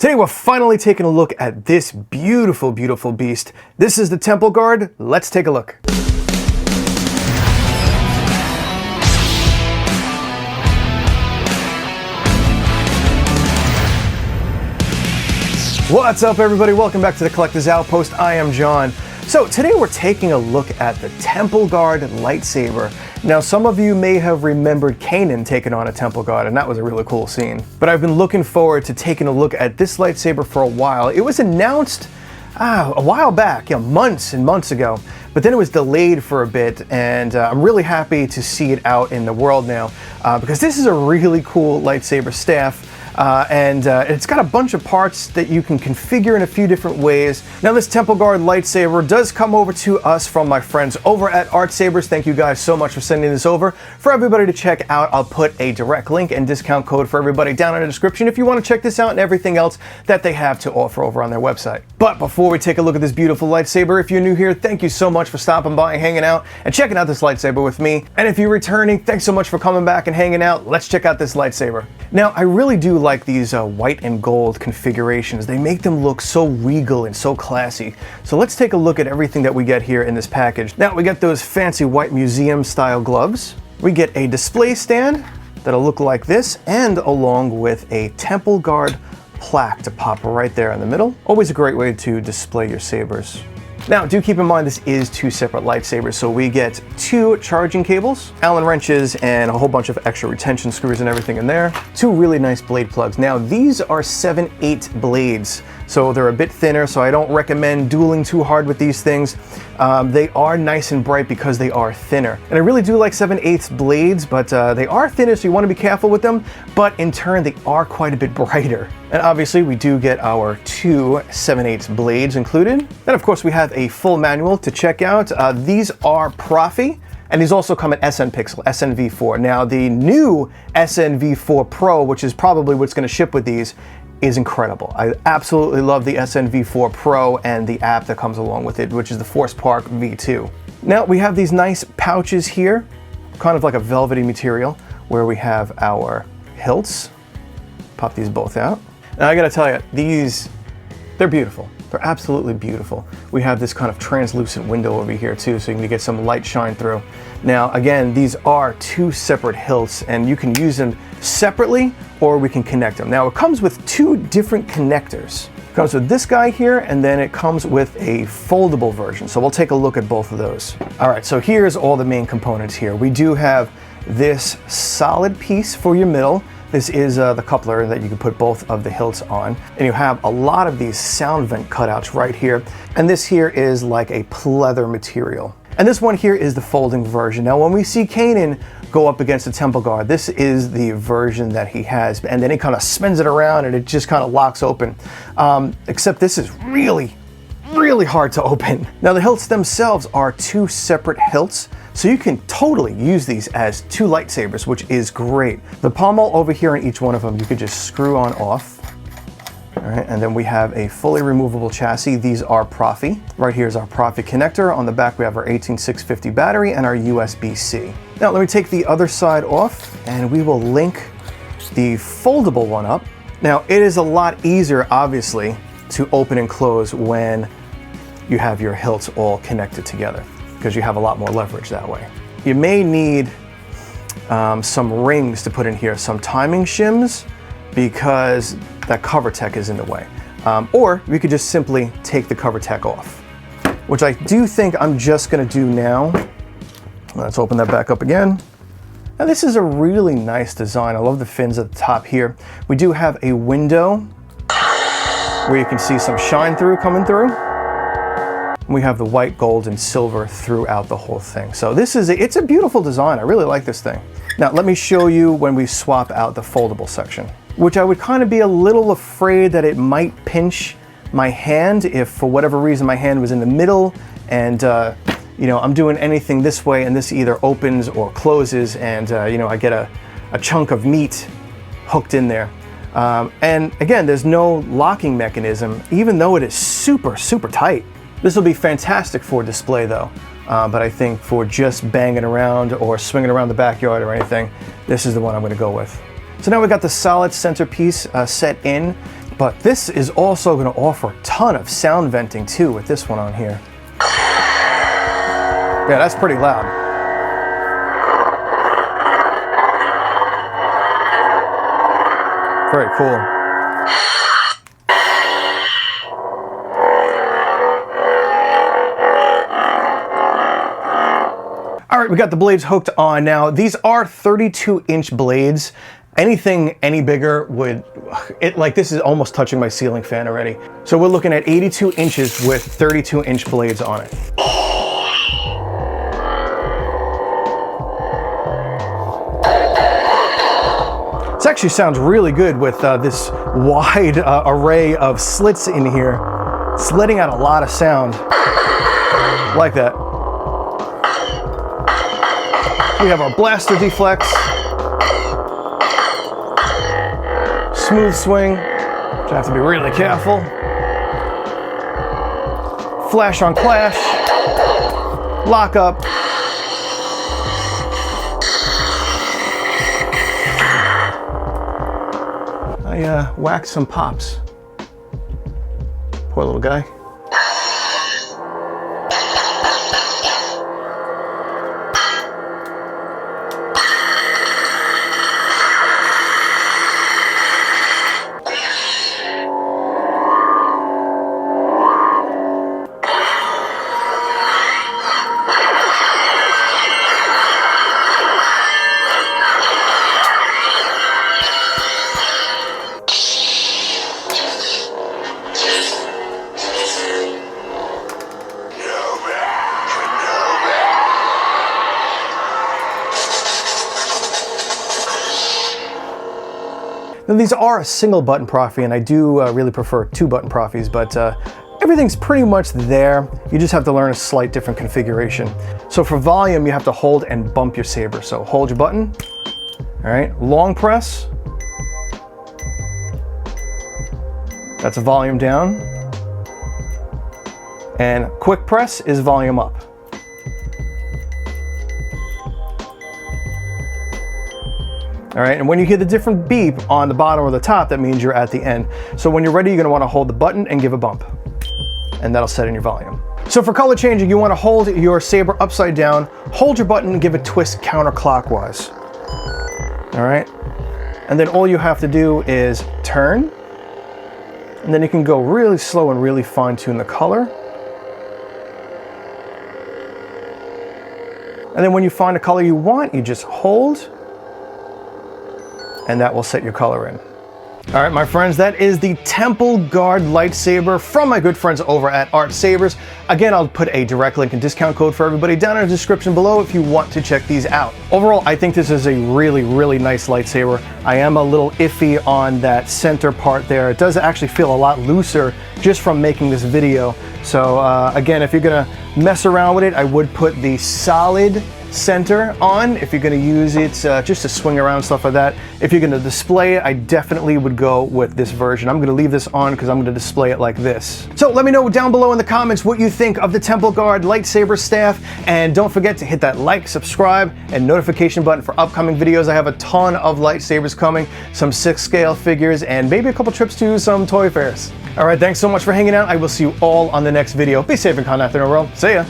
Today we're finally taking a look at this beautiful, beautiful beast. This is the Temple Guard. Let's take a look. What's up, everybody? Welcome back to the Collector's Outpost. I am John. So today we're taking a look at the Temple Guard lightsaber. Now, some of you may have remembered Kanan taking on a Temple Guard, and that was a really cool scene. But I've been looking forward to taking a look at this lightsaber for a while. It was announced a while back, months and months ago, but then it was delayed for a bit, and I'm really happy to see it out in the world now, because this is a really cool lightsaber staff. It's got a bunch of parts that you can configure in a few different ways. Now, this Temple Guard lightsaber does come over to us from my friends over at Artsabers. Thank you guys so much for sending this over for everybody to check out. I'll put a direct link and discount code for everybody down in the description if you want to check this out and everything else that they have to offer over on their website. But before we take a look at this beautiful lightsaber, if you're new here, thank you so much for stopping by and hanging out and checking out this lightsaber with me. And if you're returning, thanks so much for coming back and hanging out. Let's check out this lightsaber. Now, I really do like these white and gold configurations. They make them look so regal and so classy. So let's take a look at everything that we get here in this package. Now, we get those fancy white museum style gloves. We get a display stand that'll look like this, and along with a Temple Guard plaque to pop right there in the middle. Always a great way to display your sabers. Now, do keep in mind this is two separate lightsabers, so we get two charging cables, Allen wrenches, and a whole bunch of extra retention screws and everything in there. Two really nice blade plugs. Now, these are 7/8 blades, so they're a bit thinner, so I don't recommend dueling too hard with these things. They are nice and bright because they are thinner. And I really do like 7/8 blades, but they are thinner, so you want to be careful with them, but in turn, they are quite a bit brighter. And obviously, we do get our two 7/8 blades included. And of course, we have a full manual to check out. These are Profi, and these also come in SN Pixel, SNV4. Now, the new SNV4 Pro, which is probably what's going to ship with these, is incredible. I absolutely love the SNV4 Pro and the app that comes along with it, which is the Force Park V2. Now, we have these nice pouches here, kind of like a velvety material, where we have our hilts. Pop these both out. Now, I gotta tell you, they're beautiful. They're absolutely beautiful. We have this kind of translucent window over here too, so you can get some light shine through. Now, again, these are two separate hilts, and you can use them separately, or we can connect them. Now, it comes with two different connectors. It comes with this guy here, and then it comes with a foldable version. So we'll take a look at both of those. All right, so here's all the main components here. We do have this solid piece for your middle. This is the coupler that you can put both of the hilts on. And you have a lot of these sound vent cutouts right here. And this here is like a pleather material. And this one here is the folding version. Now, when we see Kanan go up against the Temple Guard, this is the version that he has. And then he kind of spins it around and it just kind of locks open. Except this is really hard to open. Now, the hilts themselves are two separate hilts, so you can totally use these as two lightsabers, which is great. The pommel over here in each one of them, you could just screw on off. All right, and then we have a fully removable chassis. These are Profi. Right here is our Profi connector. On the back, we have our 18650 battery and our USB-C. Now, let me take the other side off, and we will link the foldable one up. Now, it is a lot easier, obviously, to open and close when you have your hilts all connected together, because you have a lot more leverage that way. You may need some rings to put in here, some timing shims, because that cover tech is in the way. Or you could just simply take the cover tech off, which I do think I'm just gonna do now. Let's open that back up again. Now, this is a really nice design. I love the fins at the top here. We do have a window where you can see some shine through coming through. We have the white, gold, and silver throughout the whole thing. So it's a beautiful design. I really like this thing. Now, let me show you when we swap out the foldable section, which I would kind of be a little afraid that it might pinch my hand if for whatever reason my hand was in the middle and I'm doing anything this way and this either opens or closes and I get a chunk of meat hooked in there. And again, there's no locking mechanism, even though it is super tight. This will be fantastic for display though, but I think for just banging around or swinging around the backyard or anything, this is the one I'm going to go with. So now we've got the solid centerpiece set in. But this is also going to offer a ton of sound venting too with this one on here. Yeah, that's pretty loud. Very cool. All right, we got the blades hooked on now. These are 32-inch blades. Anything any bigger would, this is almost touching my ceiling fan already. So we're looking at 82 inches with 32-inch blades on it. This actually sounds really good with this wide array of slits in here. It's letting out a lot of sound. Like that. We have our blaster deflex. Smooth swing, so I have to be really careful. Flash on clash. Lock up. I whacked some pops. Poor little guy. Now these are a single button Profi, and I do really prefer 2-button Profis, but everything's pretty much there. You just have to learn a slight different configuration. So for volume, you have to hold and bump your saber. So hold your button, all right, long press. That's a volume down. And quick press is volume up. All right, and when you hear the different beep on the bottom or the top, that means you're at the end. So when you're ready, you're gonna wanna hold the button and give a bump, and that'll set in your volume. So for color changing, you wanna hold your saber upside down, hold your button and give a twist counterclockwise. All right, and then all you have to do is turn, and then you can go really slow and really fine tune the color. And then when you find a color you want, you just hold, and that will set your color in. All right, my friends, that is the Temple Guard lightsaber from my good friends over at Artsabers. Again, I'll put a direct link and discount code for everybody down in the description below if you want to check these out. Overall, I think this is a really, really nice lightsaber. I am a little iffy on that center part there. It does actually feel a lot looser just from making this video. So again, if you're gonna mess around with it, I would put the solid center on if you're going to use it just to swing around, stuff like that. If you're going to display it, I definitely would go with this version. I'm going to leave this on because I'm going to display it like this. So let me know down below in the comments what you think of the Temple Guard lightsaber staff, and don't forget to hit that like, subscribe, and notification button for upcoming videos. I have a ton of lightsabers coming, some 6-scale figures, and maybe a couple trips to some toy fairs. All right, thanks so much for hanging out. I will see you all on the next video. Be safe and kind out there in the world. See ya.